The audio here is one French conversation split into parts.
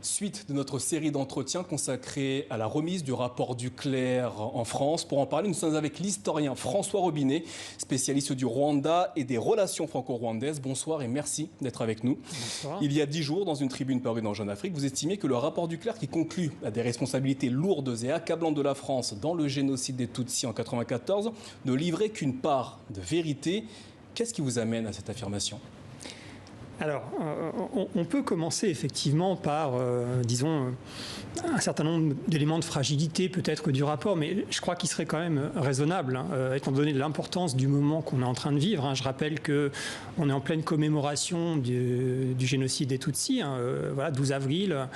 Suite de notre série d'entretiens consacrée à la remise du rapport Duclerc en France. Pour en parler, nous sommes avec l'historien François Robinet, spécialiste du Rwanda et des relations franco-rwandaises. Bonsoir et merci d'être avec nous. Bonsoir. Il y a 10 jours, dans une tribune parue dans Jeune Afrique, vous estimiez que le rapport Duclerc, qui conclut à des responsabilités lourdes et accablantes de la France dans le génocide des Tutsis en 1994, ne livrait qu'une part de vérité. Qu'est-ce qui vous amène à cette affirmation ? Alors, on peut commencer effectivement par, disons, un certain nombre d'éléments de fragilité peut-être du rapport, mais je crois qu'il serait quand même raisonnable, étant donné l'importance du moment qu'on est en train de vivre. Je rappelle qu'on est en pleine commémoration du génocide des Tutsis, voilà, 12 avril,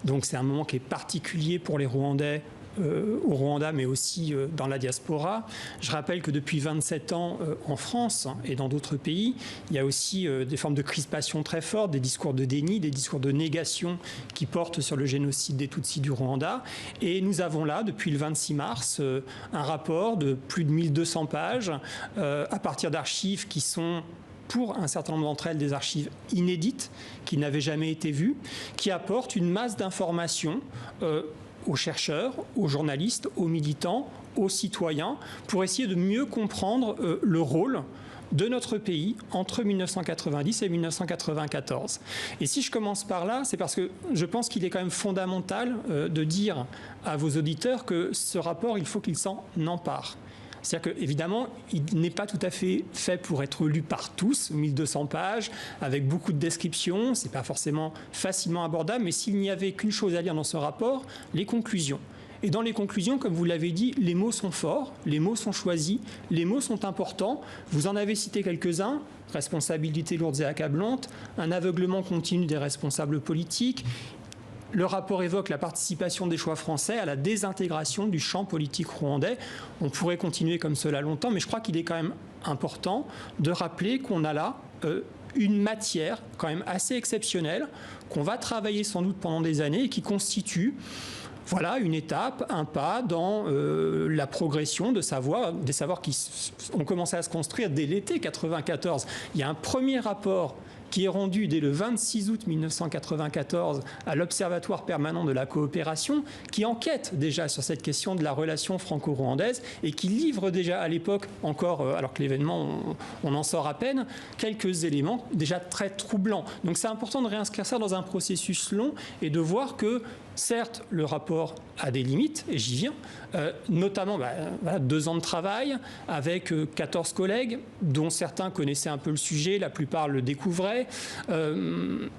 donc c'est un moment qui est particulier pour les Rwandais, au Rwanda, mais aussi dans la diaspora. Je rappelle que depuis 27 ans, en France et dans d'autres pays, il y a aussi des formes de crispation très fortes, des discours de déni, des discours de négation qui portent sur le génocide des Tutsis du Rwanda. Et nous avons là, depuis le 26 mars, un rapport de plus de 1200 pages, à partir d'archives qui sont, pour un certain nombre d'entre elles, des archives inédites, qui n'avaient jamais été vues, qui apportent une masse d'informations aux chercheurs, aux journalistes, aux militants, aux citoyens, pour essayer de mieux comprendre le rôle de notre pays entre 1990 et 1994. Et si je commence par là, c'est parce que je pense qu'il est quand même fondamental de dire à vos auditeurs que ce rapport, il faut qu'il s'en empare. C'est-à-dire qu'évidemment, il n'est pas tout à fait fait pour être lu par tous, 1200 pages, avec beaucoup de descriptions, ce n'est pas forcément facilement abordable, mais s'il n'y avait qu'une chose à lire dans ce rapport, les conclusions. Et dans les conclusions, comme vous l'avez dit, les mots sont forts, les mots sont choisis, les mots sont importants. Vous en avez cité quelques-uns, responsabilités lourdes et accablantes, un aveuglement continu des responsables politiques. Le rapport évoque la participation des choix français à la désintégration du champ politique rwandais. On pourrait continuer comme cela longtemps, mais je crois qu'il est quand même important de rappeler qu'on a là une matière quand même assez exceptionnelle, qu'on va travailler sans doute pendant des années et qui constitue, voilà, une étape, un pas dans la progression des savoirs qui ont commencé à se construire dès l'été 1994. Il y a un premier rapport qui est rendu dès le 26 août 1994 à l'Observatoire permanent de la coopération, qui enquête déjà sur cette question de la relation franco-rwandaise et qui livre déjà à l'époque, encore, alors que l'événement, on en sort à peine, quelques éléments déjà très troublants. Donc c'est important de réinscrire ça dans un processus long et de voir que, certes, le rapport a des limites, et j'y viens, notamment voilà, 2 ans de travail avec 14 collègues, dont certains connaissaient un peu le sujet, la plupart le découvraient. Une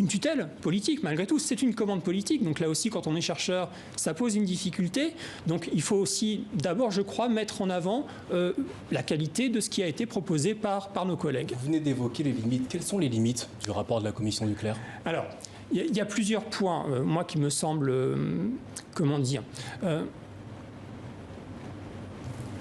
tutelle politique, malgré tout, c'est une commande politique. Donc là aussi, quand on est chercheur, ça pose une difficulté. Donc il faut aussi, d'abord, je crois, mettre en avant la qualité de ce qui a été proposé par nos collègues. Vous venez d'évoquer les limites. Quelles sont les limites du rapport de la commission Duclerc ? Alors, il y a plusieurs points, moi, qui me semblent, comment dire...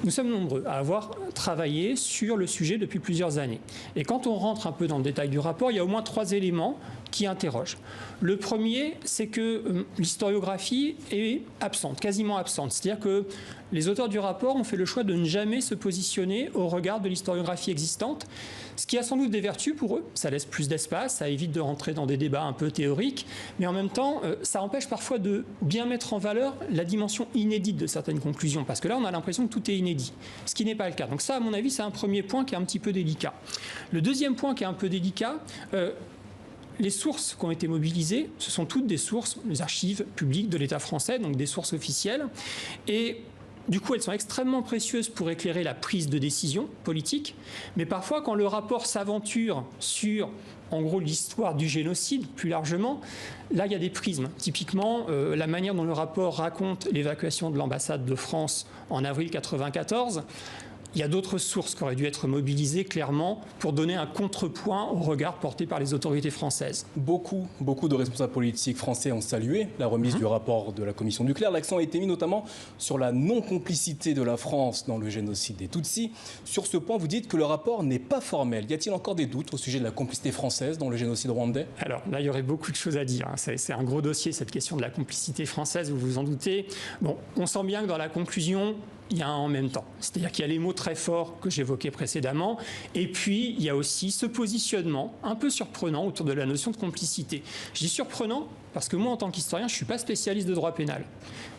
Nous sommes nombreux à avoir travaillé sur le sujet depuis plusieurs années. Et quand on rentre un peu dans le détail du rapport, il y a au moins 3 éléments qui interrogent. Le premier, c'est que l'historiographie est absente, quasiment absente. C'est-à-dire que les auteurs du rapport ont fait le choix de ne jamais se positionner au regard de l'historiographie existante, ce qui a sans doute des vertus pour eux. Ça laisse plus d'espace, ça évite de rentrer dans des débats un peu théoriques, mais en même temps, ça empêche parfois de bien mettre en valeur la dimension inédite de certaines conclusions, parce que là, on a l'impression que tout est inédit, ce qui n'est pas le cas. Donc ça, à mon avis, c'est un premier point qui est un petit peu délicat. Le deuxième point qui est un peu délicat, les sources qui ont été mobilisées, ce sont toutes des sources, les archives publiques de l'État français, donc des sources officielles. Et du coup, elles sont extrêmement précieuses pour éclairer la prise de décision politique. Mais parfois, quand le rapport s'aventure sur, en gros, l'histoire du génocide, plus largement, là, il y a des prismes. Typiquement, la manière dont le rapport raconte l'évacuation de l'ambassade de France en avril 1994, il y a d'autres sources qui auraient dû être mobilisées clairement pour donner un contrepoint au regard porté par les autorités françaises. Beaucoup de responsables politiques français ont salué la remise du rapport de la commission Duclerc. L'accent a été mis notamment sur la non-complicité de la France dans le génocide des Tutsis. Sur ce point, vous dites que le rapport n'est pas formel. Y a-t-il encore des doutes au sujet de la complicité française dans le génocide rwandais ? Alors là, il y aurait beaucoup de choses à dire. C'est un gros dossier, cette question de la complicité française, vous vous en doutez. Bon, on sent bien que dans la conclusion, il y a un en même temps. C'est-à-dire qu'il y a les mots très forts que j'évoquais précédemment, et puis il y a aussi ce positionnement un peu surprenant autour de la notion de complicité. Je dis surprenant parce que moi, en tant qu'historien, je ne suis pas spécialiste de droit pénal.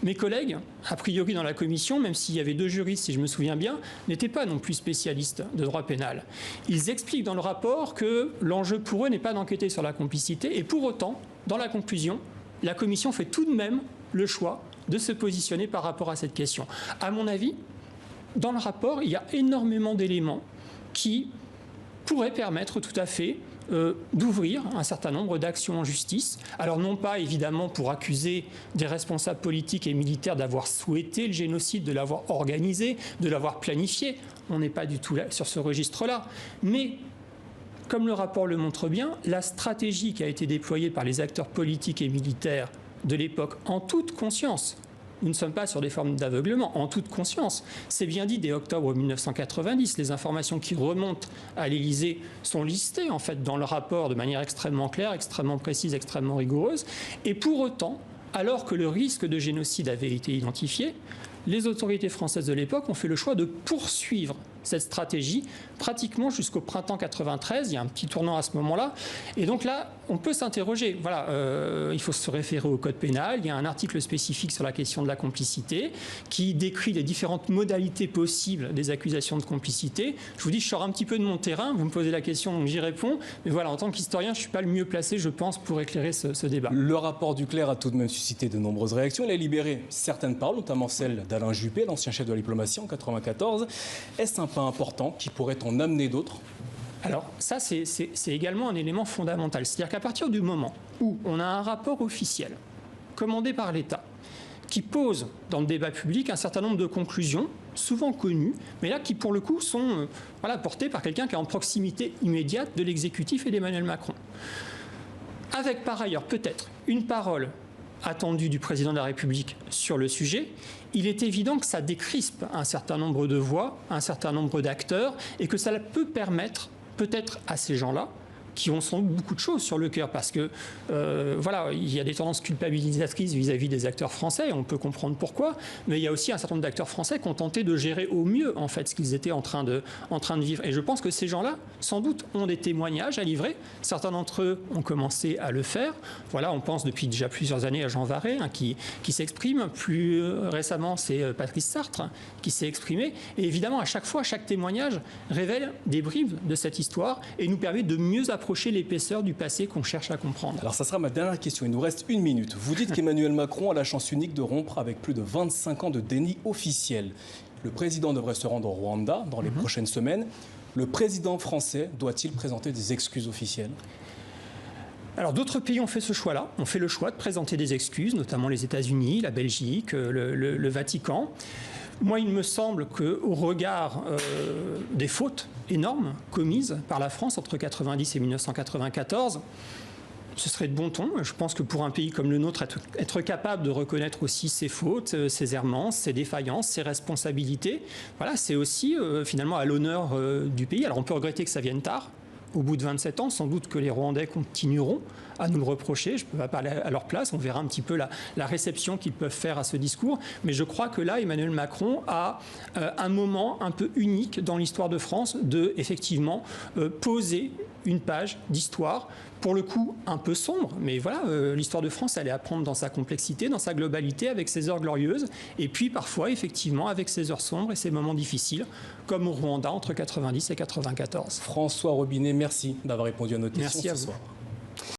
Mes collègues, a priori dans la commission, même s'il y avait 2 juristes, si je me souviens bien, n'étaient pas non plus spécialistes de droit pénal. Ils expliquent dans le rapport que l'enjeu pour eux n'est pas d'enquêter sur la complicité, et pour autant, dans la conclusion, la commission fait tout de même le choix de se positionner par rapport à cette question. À mon avis, dans le rapport, il y a énormément d'éléments qui pourraient permettre tout à fait d'ouvrir un certain nombre d'actions en justice. Alors non pas évidemment pour accuser des responsables politiques et militaires d'avoir souhaité le génocide, de l'avoir organisé, de l'avoir planifié. On n'est pas du tout là, sur ce registre-là. Mais comme le rapport le montre bien, la stratégie qui a été déployée par les acteurs politiques et militaires de l'époque, en toute conscience, nous ne sommes pas sur des formes d'aveuglement, en toute conscience. C'est bien dit dès octobre 1990. Les informations qui remontent à l'Élysée sont listées en fait dans le rapport de manière extrêmement claire, extrêmement précise, extrêmement rigoureuse. Et pour autant, alors que le risque de génocide avait été identifié, les autorités françaises de l'époque ont fait le choix de poursuivre cette stratégie pratiquement jusqu'au printemps 93. Il y a un petit tournant à ce moment-là. Et donc là, on peut s'interroger. Voilà, il faut se référer au code pénal. Il y a un article spécifique sur la question de la complicité qui décrit les différentes modalités possibles des accusations de complicité. Je vous dis, je sors un petit peu de mon terrain. Vous me posez la question, donc j'y réponds. Mais voilà, en tant qu'historien, je ne suis pas le mieux placé, je pense, pour éclairer ce débat. Le rapport Duclerc a tout de même suscité de nombreuses réactions. Il a libéré certaines paroles, notamment celle d'Alain Juppé, l'ancien chef de la diplomatie en 1994. Est-ce un pas important qui pourrait en amener d'autres ? Alors ça, c'est également un élément fondamental. C'est-à-dire qu'à partir du moment où on a un rapport officiel commandé par l'État qui pose dans le débat public un certain nombre de conclusions, souvent connues, mais là qui pour le coup sont portées par quelqu'un qui est en proximité immédiate de l'exécutif et d'Emmanuel Macron, avec par ailleurs peut-être une parole attendue du président de la République sur le sujet, il est évident que ça décrispe un certain nombre de voix, un certain nombre d'acteurs, et que ça peut permettre peut-être à ces gens-là, qui ont sans doute beaucoup de choses sur le cœur, parce que il y a des tendances culpabilisatrices vis-à-vis des acteurs français, on peut comprendre pourquoi, mais il y a aussi un certain nombre d'acteurs français qui ont tenté de gérer au mieux en fait ce qu'ils étaient en train de vivre. Et je pense que ces gens-là, sans doute, ont des témoignages à livrer. Certains d'entre eux ont commencé à le faire. Voilà, on pense depuis déjà plusieurs années à Jean Varret qui s'exprime. Plus récemment, c'est Patrice Sartre qui s'est exprimé. Et évidemment, à chaque fois, chaque témoignage révèle des bribes de cette histoire et nous permet de mieux approcher l'épaisseur du passé qu'on cherche à comprendre. Alors ça sera ma dernière question, il nous reste 1 minute. Vous dites qu'Emmanuel Macron a la chance unique de rompre avec plus de 25 ans de déni officiel. Le président devrait se rendre au Rwanda dans les prochaines semaines. Le président français doit-il présenter des excuses officielles ? Alors d'autres pays ont fait ce choix-là, ont fait le choix de présenter des excuses, notamment les États-Unis, la Belgique, le Vatican. Moi, il me semble qu'au regard des fautes énormes commises par la France entre 1990 et 1994, ce serait de bon ton. Je pense que pour un pays comme le nôtre, être capable de reconnaître aussi ses fautes, ses errances, ses défaillances, ses responsabilités, voilà, c'est aussi finalement à l'honneur du pays. Alors on peut regretter que ça vienne tard. Au bout de 27 ans, sans doute que les Rwandais continueront à nous le reprocher. Je ne peux pas parler à leur place. On verra un petit peu la réception qu'ils peuvent faire à ce discours. Mais je crois que là, Emmanuel Macron a un moment un peu unique dans l'histoire de France de, effectivement, poser une page d'histoire, pour le coup un peu sombre. Mais voilà, l'histoire de France, elle est à prendre dans sa complexité, dans sa globalité, avec ses heures glorieuses. Et puis parfois, effectivement, avec ses heures sombres et ses moments difficiles, comme au Rwanda entre 90 et 94. François Robinet, merci d'avoir répondu à nos questions ce soir.